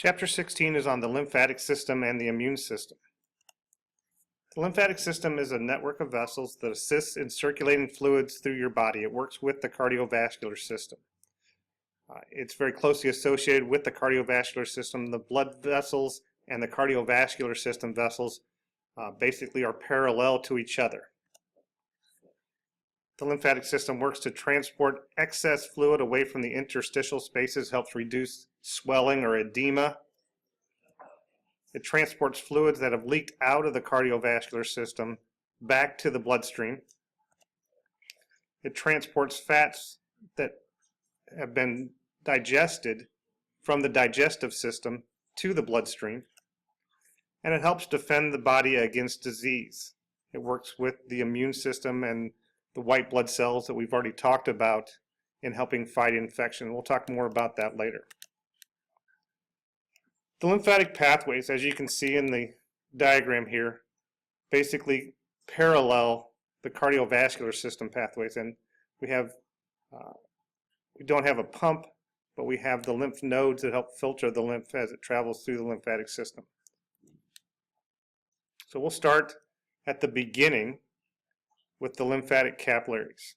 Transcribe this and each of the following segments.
Chapter 16 is on the lymphatic system and the immune system. The lymphatic system is a network of vessels that assists in circulating fluids through your body. It works with the cardiovascular system. It's very closely associated with the cardiovascular system. The blood vessels and the cardiovascular system vessels basically are parallel to each other. The lymphatic system works to transport excess fluid away from the interstitial spaces, helps reduce swelling or edema. It transports fluids that have leaked out of the cardiovascular system back to the bloodstream. It transports fats that have been digested from the digestive system to the bloodstream. And it helps defend the body against disease. It works with the immune system and the white blood cells that we've already talked about in helping fight infection. We'll talk more about that later. The lymphatic pathways, as you can see in the diagram here, basically parallel the cardiovascular system pathways. And we don't have a pump, but we have the lymph nodes that help filter the lymph as it travels through the lymphatic system. So we'll start at the beginning with the lymphatic capillaries.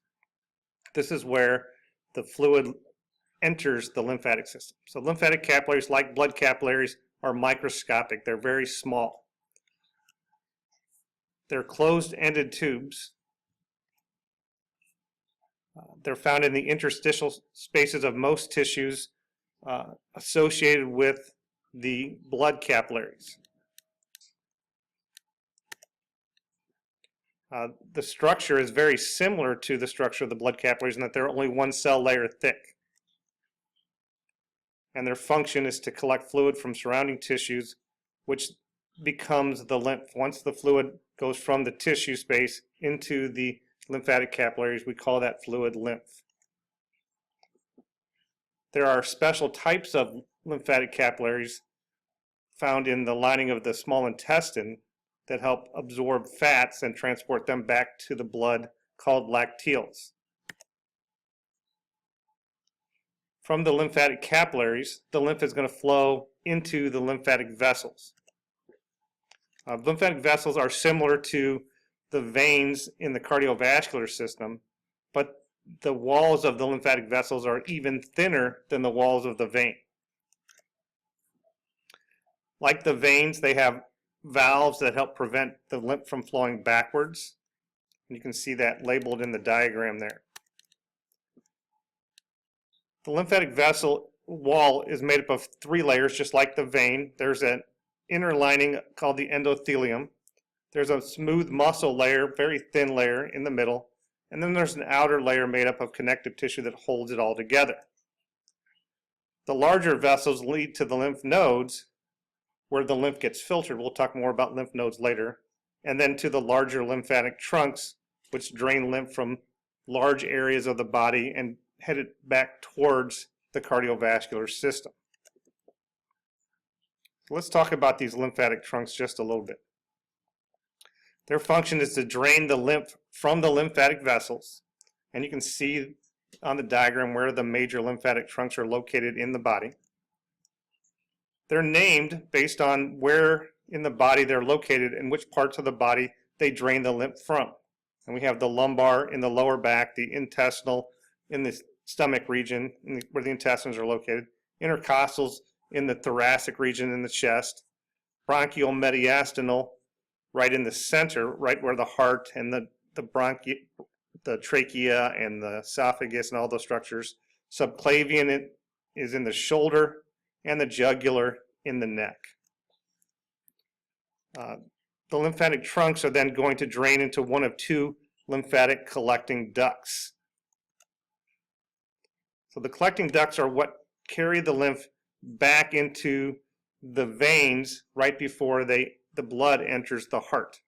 This is where the fluid enters the lymphatic system. So lymphatic capillaries, like blood capillaries, are microscopic. They're very small. They're closed-ended tubes. They're found in the interstitial spaces of most tissues associated with the blood capillaries. The structure is very similar to the structure of the blood capillaries in that they're only one cell layer thick. And their function is to collect fluid from surrounding tissues, which becomes the lymph. Once the fluid goes from the tissue space into the lymphatic capillaries, we call that fluid lymph. There are special types of lymphatic capillaries found in the lining of the small intestine that help absorb fats and transport them back to the blood, called lacteals. From the lymphatic capillaries, the lymph is going to flow into the lymphatic vessels. Lymphatic vessels are similar to the veins in the cardiovascular system, but the walls of the lymphatic vessels are even thinner than the walls of the vein. Like the veins, they have valves that help prevent the lymph from flowing backwards. You can see that labeled in the diagram there. The lymphatic vessel wall is made up of 3 layers, just like the vein. There's an inner lining called the endothelium. There's a smooth muscle layer, very thin layer in the middle. And then there's an outer layer made up of connective tissue that holds it all together. The larger vessels lead to the lymph nodes, where the lymph gets filtered. We'll talk more about lymph nodes later. And then to the larger lymphatic trunks, which drain lymph from large areas of the body and head it back towards the cardiovascular system. So let's talk about these lymphatic trunks just a little bit. Their function is to drain the lymph from the lymphatic vessels. And you can see on the diagram where the major lymphatic trunks are located in the body. They're named based on where in the body they're located and which parts of the body they drain the lymph from. And we have the lumbar in the lower back, the intestinal in the stomach region where the intestines are located, intercostals in the thoracic region in the chest, bronchial mediastinal right in the center, right where the heart and the trachea and the esophagus and all those structures. Subclavian is in the shoulder, and the jugular in the neck. The lymphatic trunks are then going to drain into one of 2 lymphatic collecting ducts. So the collecting ducts are what carry the lymph back into the veins right before the blood enters the heart.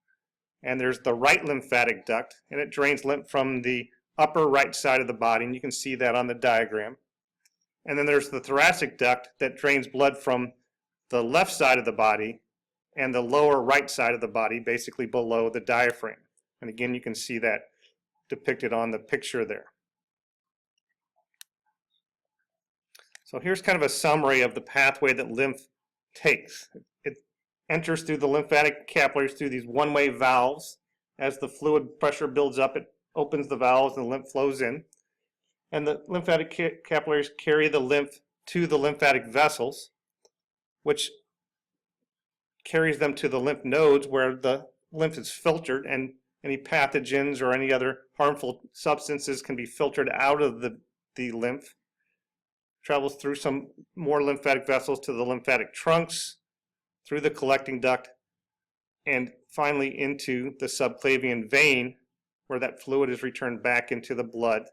And there's the right lymphatic duct, and it drains lymph from the upper right side of the body, and you can see that on the diagram. And then there's the thoracic duct that drains blood from the left side of the body and the lower right side of the body, basically below the diaphragm. And again, you can see that depicted on the picture there. So here's kind of a summary of the pathway that lymph takes. It enters through the lymphatic capillaries through these one-way valves. As the fluid pressure builds up, it opens the valves and the lymph flows in. And the lymphatic capillaries carry the lymph to the lymphatic vessels, which carries them to the lymph nodes where the lymph is filtered, and any pathogens or any other harmful substances can be filtered out of the lymph. Travels through some more lymphatic vessels to the lymphatic trunks, through the collecting duct, and finally into the subclavian vein, where that fluid is returned back into the blood